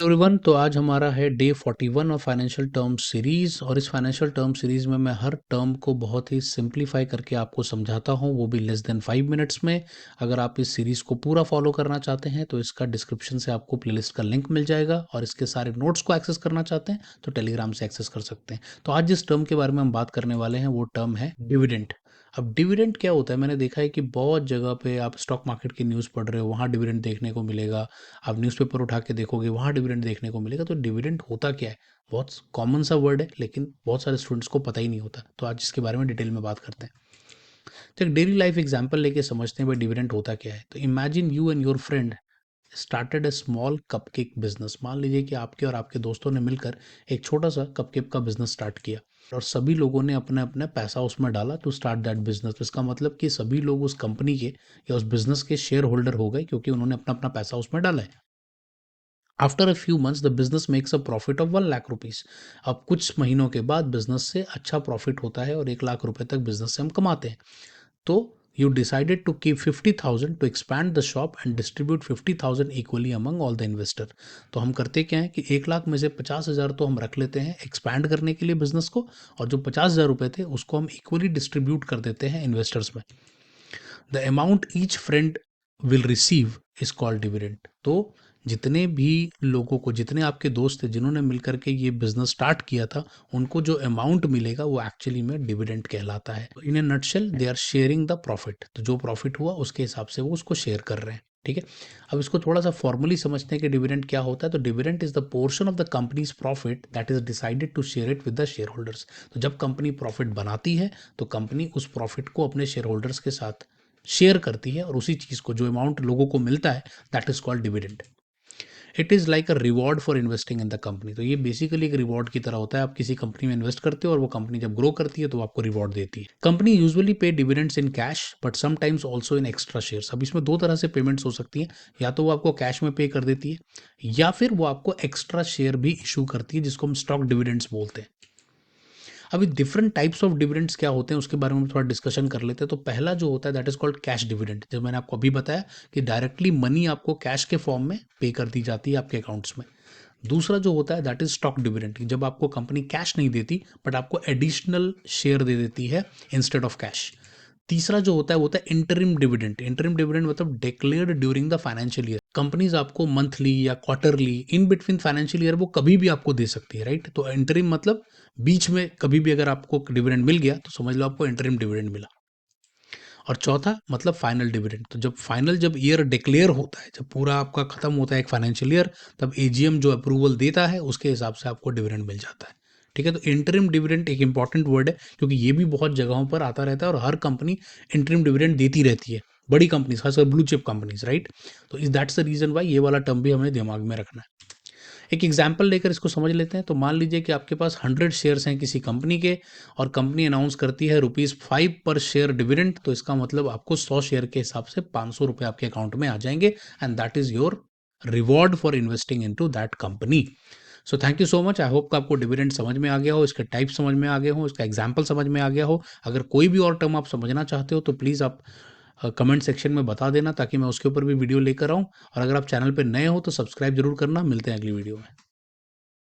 Everyone, तो आज हमारा है day 41 of financial term series. और इस फाइनेंशियल टर्म सीरीज़ में मैं हर टर्म को बहुत ही सिंप्लीफाई करके आपको समझाता हूँ, वो भी लेस देन 5 मिनट्स में। अगर आप इस सीरीज़ को पूरा फॉलो करना चाहते हैं तो इसका डिस्क्रिप्शन से आपको प्लेलिस्ट का लिंक मिल जाएगा, और इसके सारे नोट्स को एक्सेस करना चाहते हैं तो टेलीग्राम से एक्सेस कर सकते हैं। तो आज जिस टर्म के बारे में हम बात करने वाले हैं वो टर्म है डिविडेंड। अब डिविडेंड क्या होता है? मैंने देखा है कि बहुत जगह पे आप स्टॉक मार्केट की न्यूज़ पढ़ रहे हो, वहाँ डिविडेंड देखने को मिलेगा। आप न्यूज़पेपर उठा के देखोगे, वहाँ डिविडेंड देखने को मिलेगा। तो डिविडेंड होता क्या है? बहुत कॉमन सा वर्ड है, लेकिन बहुत सारे स्टूडेंट्स को पता ही नहीं होता। तो आज इसके बारे में डिटेल में बात करते हैं। तो एक डेली लाइफ एग्जांपल लेके समझते हैं भाई डिविडेंड होता क्या है। तो imagine you and your friend started a small cupcake business. मान लीजिए कि आपके और आपके दोस्तों ने मिलकर एक छोटा सा कपकेक का बिजनेस स्टार्ट किया, और सभी लोगों ने अपना अपना पैसा उसमें डाला टू स्टार्ट दैट बिजनेस। तो इसका मतलब कि सभी लोग उस कंपनी के या उस बिजनेस के शेयर होल्डर हो गए, क्योंकि उन्होंने अपना अपना पैसा उसमें डाला है। After a few months the business makes a profit of 1 lakh rupees. अब कुछ महीनों के बाद बिजनेस से अच्छा प्रॉफिट होता है और 1 लाख रुपए तक बिजनेस से हम कमाते हैं। तो you decided to keep 50,000 to expand the shop and distribute 50,000 equally among all the investor. तो हम करते क्या है कि 1 लाख में से 50,000 तो हम रख लेते हैं एक्सपैंड करने के लिए बिजनेस को, और जो 50,000 रुपए थे उसको हम इक्वली डिस्ट्रीब्यूट कर देते हैं इन्वेस्टर्स में। The amount each friend will receive is called dividend. तो जितने भी लोगों को, जितने आपके दोस्त थे जिन्होंने मिलकर के ये बिजनेस स्टार्ट किया था, उनको जो अमाउंट मिलेगा वो एक्चुअली में डिविडेंड कहलाता है। In a nutshell they are sharing the profit. तो जो प्रॉफिट हुआ उसके हिसाब से वो उसको शेयर कर रहे हैं। ठीक है। अब इसको थोड़ा सा फॉर्मली समझते हैं कि डिविडेंड क्या होता है। तो dividend is the portion of the company's profit that is decided to share it with the share holders. तो जब कंपनी प्रॉफिट बनाती है तो कंपनी उस प्रॉफिट को अपने शेयर होल्डर्स के साथ शेयर करती है, और उसी चीज़ को, जो अमाउंट लोगों को मिलता है, that is called dividend. It is like a reward for investing in the company. तो ये बेसिकली एक रिवॉर्ड की तरह होता है। आप किसी कंपनी में इन्वेस्ट करते हो और वो कंपनी जब ग्रो करती है तो आपको रिवॉर्ड देती है। कंपनी यूजुअली पे dividends in cash but sometimes also in extra shares. अब इसमें दो तरह से पेमेंट्स हो सकती हैं। या तो वो आपको कैश में पे कर देती है, या फिर वो आपको एक्स्ट्रा शेयर भी इशू करती है, जिसको हम स्टॉक डिविडेंड्स बोलते हैं। अभी डिफरेंट टाइप्स ऑफ डिविडेंड्स क्या होते हैं उसके बारे में थोड़ा डिस्कशन कर लेते हैं। तो पहला जो होता है that is called cash dividend. जब मैंने आपको अभी बताया कि डायरेक्टली मनी आपको कैश के फॉर्म में पे कर दी जाती है आपके अकाउंट्स में। दूसरा जो होता है दैट इज स्टॉक डिविडेंड, जब आपको कंपनी कैश नहीं देती बट आपको एडिशनल शेयर दे देती है इंस्टेड ऑफ कैश। तीसरा जो होता है वो होता है इंटरिम डिविडेंड। इंटरिम डिविडेंड मतलब declared during the financial year. Companies आपको मंथली या quarterly in between financial year वो कभी भी आपको दे सकती है, राइट। तो इंटरिम मतलब बीच में कभी भी अगर आपको डिविडेंड मिल गया तो समझ लो आपको इंटरिम डिविडेंड मिला। और चौथा मतलब फाइनल डिविडेंड। तो जब ईयर डिक्लेयर होता है, जब पूरा आपका खत्म होता है एक फाइनेंशियल ईयर, तब एजीएम जो अप्रूवल देता है उसके हिसाब से आपको डिविडेंड मिल जाता है। ठीक है। तो इंटरिम डिविडेंड एक इंपॉर्टेंट वर्ड है, क्योंकि ये भी बहुत जगहों पर आता रहता है और हर कंपनी इंटरिम डिविडेंड देती रहती है। बड़ी कंपनीज, खासकर ब्लू चिप कंपनीज, राइट। तो is that's the reason why ये वाला टर्म भी हमें दिमाग में रखना है। एक एग्जाम्पल लेकर इसको समझ लेते हैं। तो मान लीजिए कि आपके पास 100 शेयर्स हैं किसी कंपनी के, और कंपनी अनाउंस करती है ₹5 पर शेयर डिविडेंड। तो इसका मतलब आपको 100 शेयर के हिसाब से ₹500 आपके अकाउंट में आ जाएंगे, and that is your reward for investing into that company. So thank you so much. I hope कि आपको डिविडेंड समझ में आ गया हो, इसके टाइप समझ में आ गए हो, इसका एग्जाम्पल समझ में आ गया हो। अगर कोई भी और टर्म आप समझना चाहते हो तो प्लीज़ आप कमेंट सेक्शन में बता देना, ताकि मैं उसके ऊपर भी वीडियो लेकर आऊँ। और अगर आप चैनल पर नए हो तो सब्सक्राइब जरूर करना। मिलते हैं अगली वीडियो में।